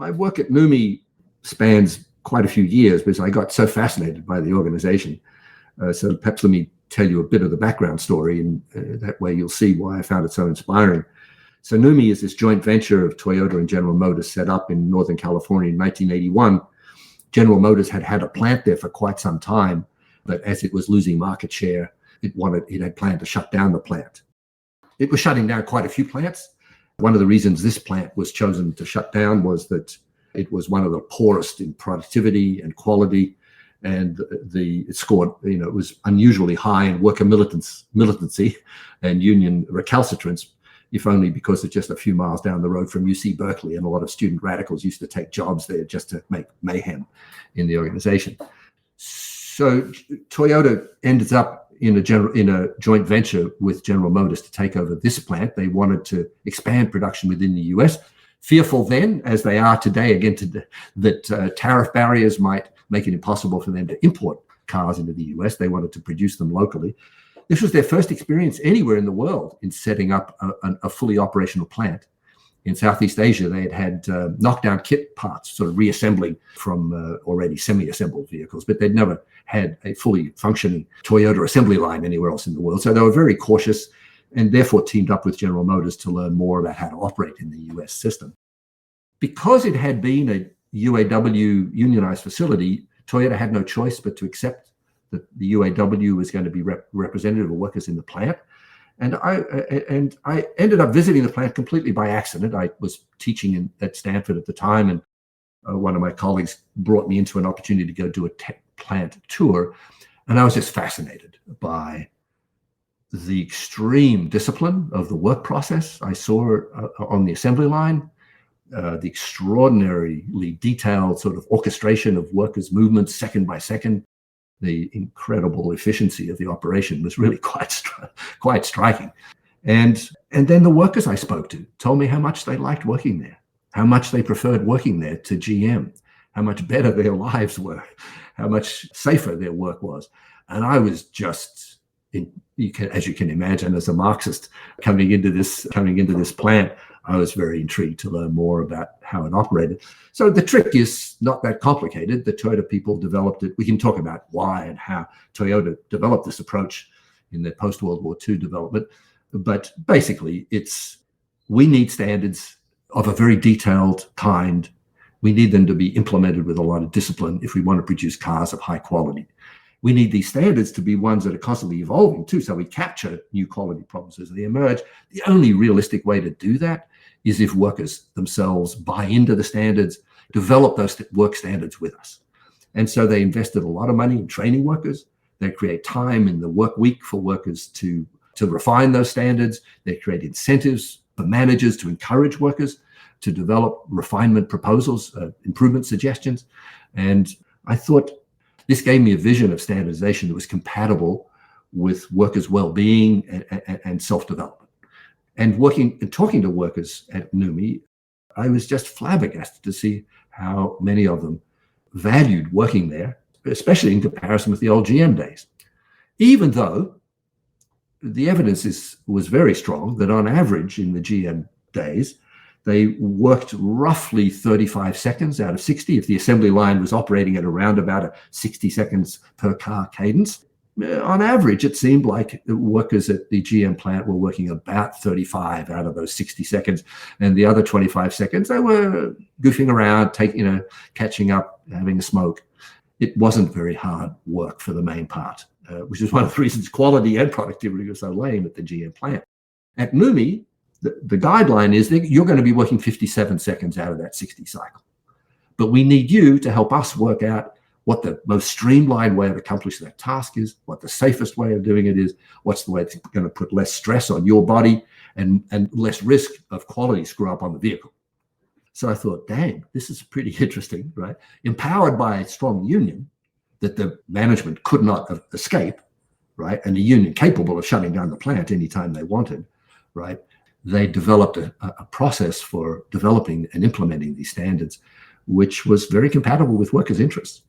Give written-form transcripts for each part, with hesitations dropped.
My work at NUMI spans quite a few years because I got so fascinated by the organization. So perhaps let me tell you a bit of the background story, and that way you'll see why I found it so inspiring. So NUMI is this joint venture of Toyota and General Motors set up in Northern California in 1981. General Motors had had a plant there for quite some time, but as it was losing market share, it had planned to shut down the plant. It was shutting down quite a few plants. One of the reasons this plant was chosen to shut down was that it was one of the poorest in productivity and quality, and it scored, it was unusually high in worker militancy and union recalcitrance, if only because it's just a few miles down the road from UC Berkeley, and a lot of student radicals used to take jobs there just to make mayhem in the organization. So Toyota ended up in a joint venture with General Motors to take over this plant. They wanted to expand production within the US, fearful then, as they are today, again, that tariff barriers might make it impossible for them to import cars into the US. They wanted to produce them locally. This was their first experience anywhere in the world in setting up a fully operational plant. In Southeast Asia, they had knockdown kit parts, sort of reassembling from already semi-assembled vehicles, but they'd never had a fully functioning Toyota assembly line anywhere else in the world. So they were very cautious and therefore teamed up with General Motors to learn more about how to operate in the US system. Because it had been a UAW unionized facility, Toyota had no choice but to accept that the UAW was going to be representative of workers in the plant. And I ended up visiting the plant completely by accident. I was teaching at Stanford at the time, and one of my colleagues brought me into an opportunity to go do a plant tour. And I was just fascinated by the extreme discipline of the work process I saw on the assembly line, the extraordinarily detailed sort of orchestration of workers' movements second by second. The incredible efficiency of the operation was really quite striking. And then the workers I spoke to told me how much they liked working there, how much they preferred working there to GM, how much better their lives were, how much safer their work was. And I was just, as you can imagine, as a Marxist coming into this plant, I was very intrigued to learn more about how it operated. So the trick is not that complicated. The Toyota people developed it. We can talk about why and how Toyota developed this approach in the post-World War II development. But basically, we need standards of a very detailed kind. We need them to be implemented with a lot of discipline if we want to produce cars of high quality. We need these standards to be ones that are constantly evolving too, so we capture new quality problems as they emerge. The only realistic way to do that is if workers themselves buy into the standards, develop those work standards with us. And so they invested a lot of money in training workers. They create time in the work week for workers to refine those standards. They create incentives for managers to encourage workers to develop refinement proposals, improvement suggestions. And I thought this gave me a vision of standardization that was compatible with workers' well-being and self-development. And talking to workers at NUMI, I was just flabbergasted to see how many of them valued working there, especially in comparison with the old GM days. Even though the evidence was very strong that on average in the GM days, they worked roughly 35 seconds out of 60. If the assembly line was operating at around about a 60 seconds per car cadence, on average, it seemed like the workers at the GM plant were working about 35 out of those 60 seconds. And the other 25 seconds, they were goofing around, catching up, having a smoke. It wasn't very hard work for the main part, which is one of the reasons quality and productivity were so lame at the GM plant. At NUMI, the guideline is that you're going to be working 57 seconds out of that 60 cycle. But we need you to help us work out what the most streamlined way of accomplishing that task is, what the safest way of doing it is, what's the way that's going to put less stress on your body and less risk of quality screw up on the vehicle. So I thought, dang, this is pretty interesting, right? Empowered by a strong union that the management could not escape, right? And a union capable of shutting down the plant anytime they wanted, right? They developed a process for developing and implementing these standards, which was very compatible with workers' interests.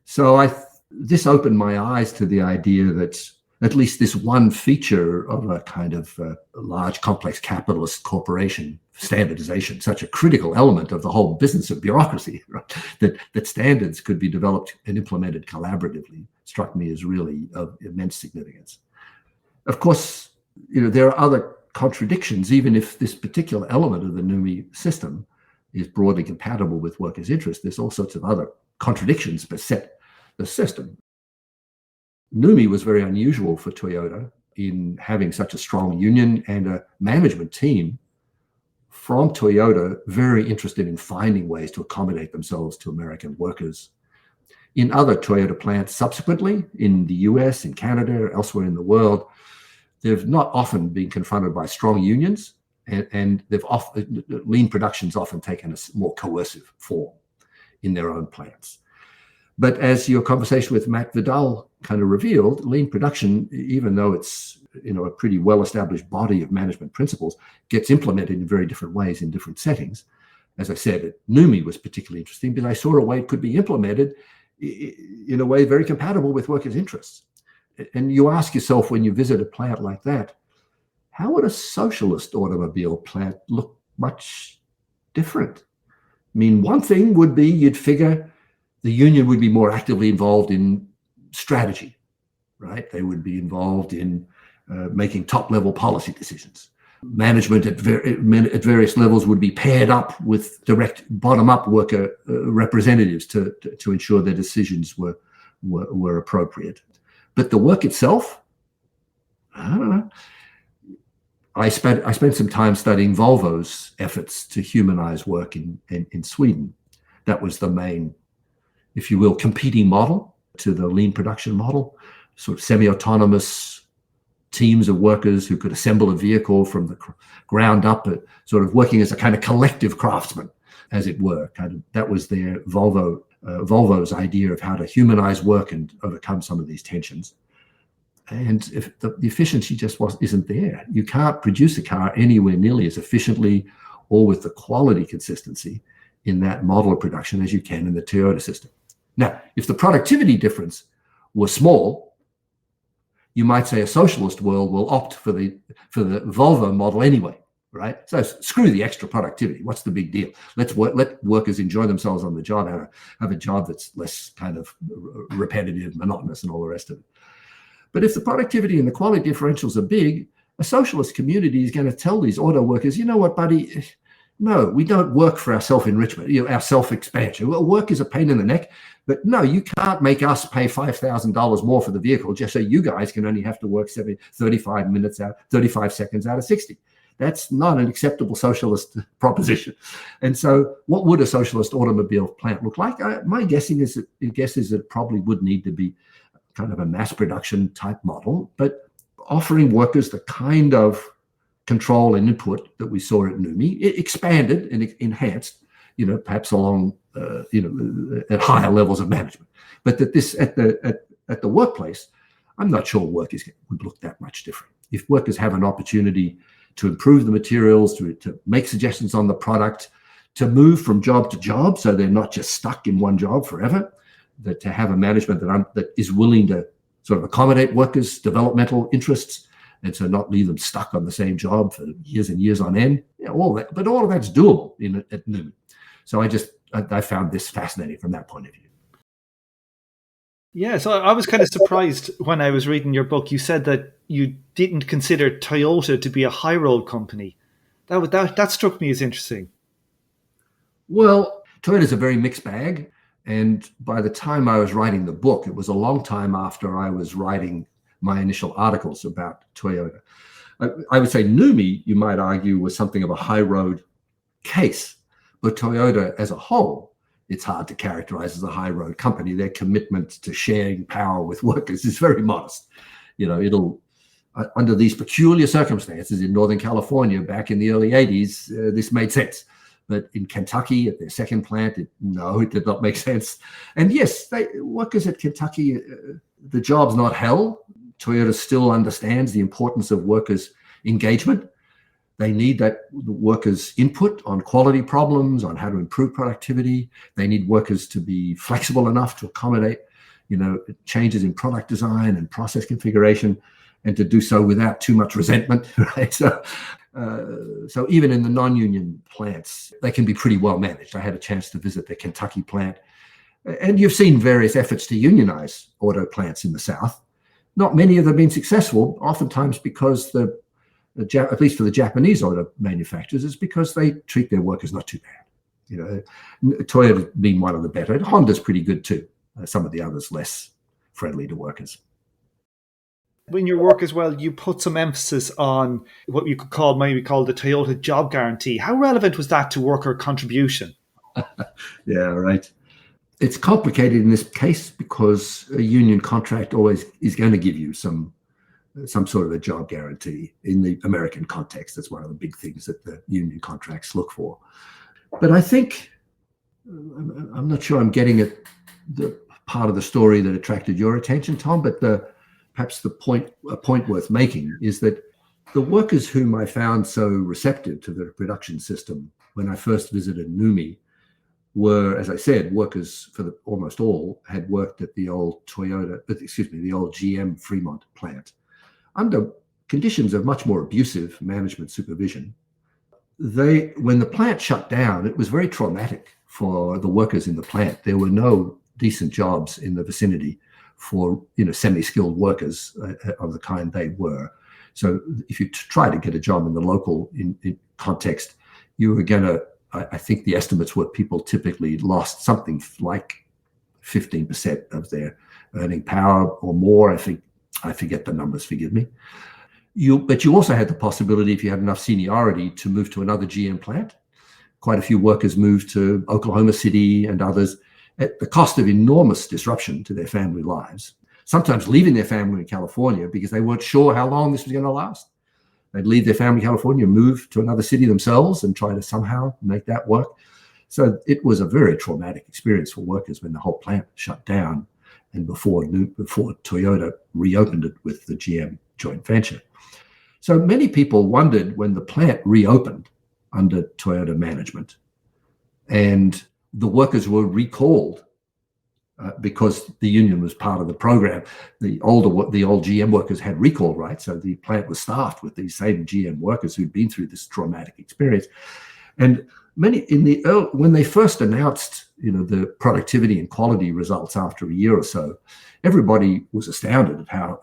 So this opened my eyes to the idea that at least this one feature of a kind of large, complex capitalist corporation, standardization, such a critical element of the whole business of bureaucracy, right? That standards could be developed and implemented collaboratively, struck me as really of immense significance. Of course, there are other contradictions, even if this particular element of the NUMI system is broadly compatible with workers' interests. There's all sorts of other contradictions beset the system. NUMI was very unusual for Toyota in having such a strong union and a management team from Toyota very interested in finding ways to accommodate themselves to American workers. In other Toyota plants subsequently, in the US, in Canada, elsewhere in the world, they've not often been confronted by strong unions, and lean production's often taken a more coercive form in their own plants. But as your conversation with Matt Vidal kind of revealed, lean production, even though it's a pretty well-established body of management principles, gets implemented in very different ways in different settings. As I said, NUMI was particularly interesting because I saw a way it could be implemented in a way very compatible with workers' interests. And you ask yourself when you visit a plant like that, how would a socialist automobile plant look much different? I mean, one thing would be you'd figure the union would be more actively involved in strategy, right? They would be involved in making top-level policy decisions. Management at various levels would be paired up with direct bottom-up worker representatives to ensure their decisions were appropriate. But the work itself, I don't know. I spent some time studying Volvo's efforts to humanize work in Sweden. That was the main, if you will, competing model to the lean production model, sort of semi-autonomous teams of workers who could assemble a vehicle from the ground up, sort of working as a kind of collective craftsman, as it were. That was their Volvo's idea of how to humanize work and overcome some of these tensions. And if the efficiency just isn't there. You can't produce a car anywhere nearly as efficiently or with the quality consistency in that model of production as you can in the Toyota system. Now, if the productivity difference was small, you might say a socialist world will opt for the Volvo model anyway, right? So screw the extra productivity. What's the big deal? Let workers enjoy themselves on the job, have a job that's less kind of repetitive, monotonous, and all the rest of it. But if the productivity and the quality differentials are big, a socialist community is going to tell these auto workers, you know what, buddy? No, we don't work for our self-enrichment, our self-expansion. Well, work is a pain in the neck, but no, you can't make us pay $5,000 more for the vehicle just so you guys can only have to work 35 seconds out of 60. That's not an acceptable socialist proposition. And so what would a socialist automobile plant look like? My guess is it probably would need to be kind of a mass production type model, but offering workers the kind of control and input that we saw at NUMI, it expanded and enhanced, perhaps along, at higher levels of management. But that this at the workplace, I'm not sure workers would look that much different. If workers have an opportunity to improve the materials, to make suggestions on the product, to move from job to job, so they're not just stuck in one job forever, that to have a management that is willing to sort of accommodate workers' developmental interests, and so not leave them stuck on the same job for years and years on end. All that, but all of that's doable at NUMI. So I found this fascinating from that point of view. Yeah, so I was kind of surprised when I was reading your book. You said that you didn't consider Toyota to be a high road company. That struck me as interesting. Well, Toyota is a very mixed bag. And by the time I was writing the book, it was a long time after I was writing my initial articles about Toyota. I would say NUMI, you might argue, was something of a high road case. But Toyota as a whole, it's hard to characterize as a high road company. Their commitment to sharing power with workers is very modest. It'll under these peculiar circumstances in Northern California back in the early 80s, this made sense. But in Kentucky, at their second plant, it did not make sense. And yes, workers at Kentucky, the job's not hell. Toyota still understands the importance of workers' engagement. They need that workers' input on quality problems, on how to improve productivity. They need workers to be flexible enough to accommodate, changes in product design and process configuration, and to do so without too much resentment, right? So even in the non-union plants, they can be pretty well managed. I had a chance to visit the Kentucky plant, and you've seen various efforts to unionize auto plants in the South. Not many of them have been successful, oftentimes because at least for the Japanese auto manufacturers, is because they treat their workers not too bad. Toyota being one of the better. Honda's pretty good too. Some of the others less friendly to workers. In your work as well, you put some emphasis on what you could maybe call the Toyota job guarantee. How relevant was that to worker contribution? Yeah, right. It's complicated in this case because a union contract always is going to give you some sort of a job guarantee. In the American context, that's one of the big things that the union contracts look for. But I think, I'm not sure I'm getting at the part of the story that attracted your attention, Tom, but perhaps a point worth making is that the workers whom I found so receptive to the production system when I first visited NUMMI were, as I said, workers almost all had worked at the old the old GM Fremont plant under conditions of much more abusive management supervision. When the plant shut down, it was very traumatic for the workers in the plant. There were no decent jobs in the vicinity for semi-skilled workers of the kind they were. So if you try to get a job in the local in context, you were going to, I think the estimates were people typically lost something like 15% of their earning power or more. I forget the numbers, forgive me. But you also had the possibility, if you had enough seniority, to move to another GM plant. Quite a few workers moved to Oklahoma City and others at the cost of enormous disruption to their family lives, sometimes leaving their family in California because they weren't sure how long this was going to last. They'd leave their family in California, move to another city themselves and try to somehow make that work. So it was a very traumatic experience for workers when the whole plant shut down and before Toyota reopened it with the GM joint venture. So many people wondered when the plant reopened under Toyota management and the workers were recalled because the union was part of the program. The old GM workers had recall rights, so the plant was staffed with these same GM workers who'd been through this traumatic experience. And many when they first announced, the productivity and quality results after a year or so, everybody was astounded at how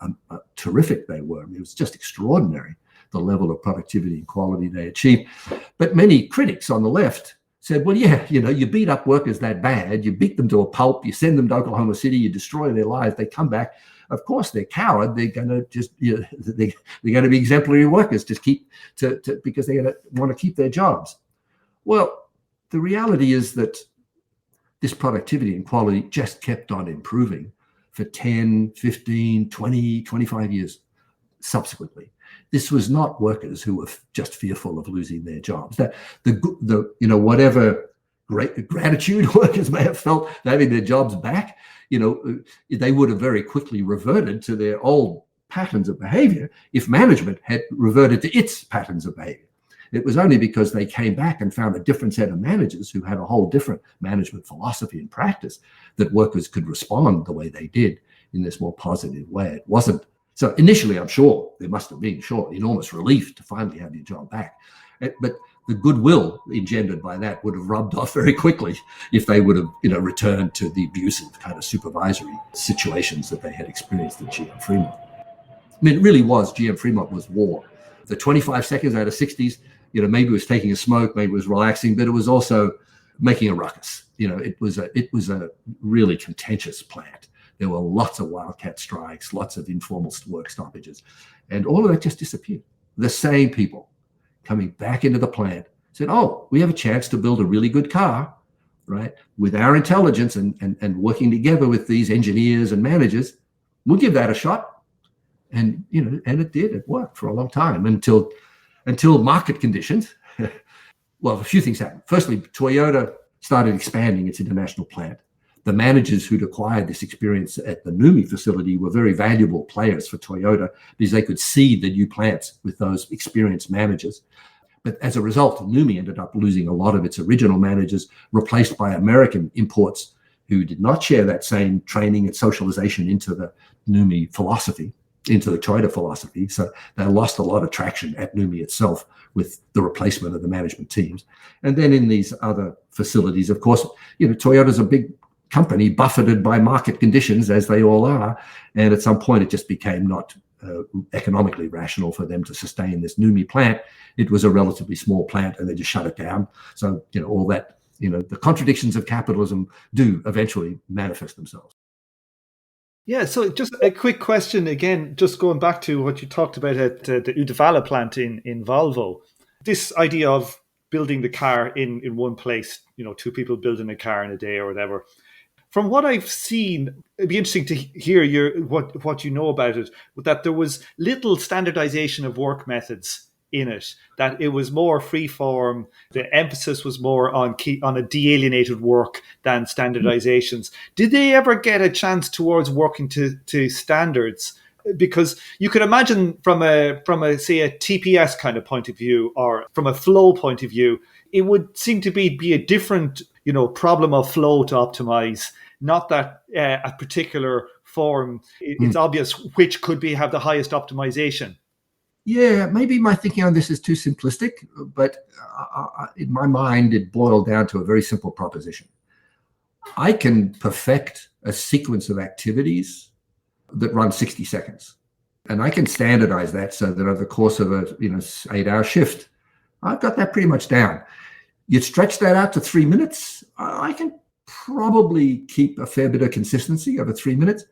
terrific they were. I mean, it was just extraordinary, the level of productivity and quality they achieved. But many critics on the left said, well, yeah, you beat up workers that bad, you beat them to a pulp, you send them to Oklahoma City, you destroy their lives, they come back. Of course, they're coward. They're going to just, they're going to be exemplary workers, just because they want to keep their jobs. Well, the reality is that this productivity and quality just kept on improving for 10, 15, 20, 25 years subsequently. This was not workers who were just fearful of losing their jobs. That whatever great gratitude workers may have felt having their jobs back, they would have very quickly reverted to their old patterns of behavior if management had reverted to its patterns of behavior. It was only because they came back and found a different set of managers who had a whole different management philosophy and practice that workers could respond the way they did in this more positive way. It wasn't. So initially, I'm sure there must have been enormous relief to finally have your job back. But the goodwill engendered by that would have rubbed off very quickly if they would have, returned to the abusive kind of supervisory situations that they had experienced at GM Fremont. I mean, it really was, GM Fremont was war. The 25 seconds out of 60s, maybe it was taking a smoke, maybe it was relaxing, but it was also making a ruckus. It was a really contentious plant. There were lots of wildcat strikes, lots of informal work stoppages, and all of that just disappeared. The same people coming back into the plant said, oh, we have a chance to build a really good car, right? With our intelligence and working together with these engineers and managers, we'll give that a shot. And, and it did. It worked for a long time until market conditions. Well, a few things happened. Firstly, Toyota started expanding its international plant. The managers who'd acquired this experience at the NUMMI facility were very valuable players for Toyota because they could seed the new plants with those experienced managers. But as a result, NUMMI ended up losing a lot of its original managers, replaced by American imports who did not share that same training and socialization into the NUMI philosophy, into the Toyota philosophy. So they lost a lot of traction at NUMI itself with the replacement of the management teams. And then in these other facilities, of course, Toyota's a big company buffeted by market conditions, as they all are. And at some point, it just became not economically rational for them to sustain this NUMI plant. It was a relatively small plant, and they just shut it down. So, all that, the contradictions of capitalism do eventually manifest themselves. Yeah, so just a quick question again, just going back to what you talked about at the Uddevalla plant in Volvo. This idea of building the car in one place, two people building a car in a day or whatever. From what I've seen, it'd be interesting to hear what you know about it, that there was little standardization of work methods in it, that it was more free-form, the emphasis was more on a de-alienated work than standardizations. Did they ever get a chance towards working to standards? Because you could imagine from a say a TPS kind of point of view, or from a flow point of view, it would seem to be a different problem of flow to optimize. Not that a particular form, it's obvious which could have the highest optimization. Yeah, maybe my thinking on this is too simplistic, but in my mind, it boiled down to a very simple proposition. I can perfect a sequence of activities that run 60 seconds. And I can standardize that so that over the course of a 8-hour shift, I've got that pretty much down. You stretch that out to 3 minutes, I can probably keep a fair bit of consistency over 3 minutes.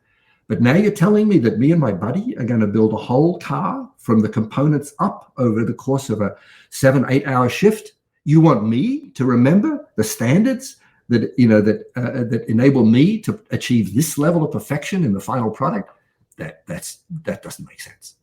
But now you're telling me that me and my buddy are going to build a whole car from the components up over the course of a 7-8 hour shift. You want me to remember the standards that that enable me to achieve this level of perfection in the final product? That doesn't make sense.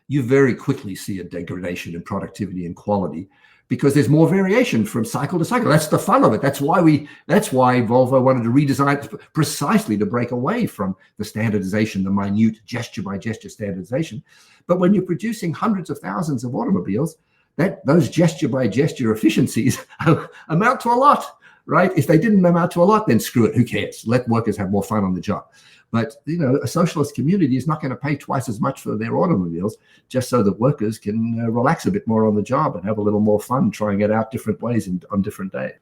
You very quickly see a degradation in productivity and quality because there's more variation from cycle to cycle. That's the fun of it. That's why Volvo wanted to redesign it precisely to break away from the standardization, the minute gesture by gesture standardization. But when you're producing hundreds of thousands of automobiles, those gesture by gesture efficiencies amount to a lot, right? If they didn't amount to a lot, then screw it. Who cares? Let workers have more fun on the job. But a socialist community is not going to pay twice as much for their automobiles just so that workers can relax a bit more on the job and have a little more fun trying it out different ways on different days.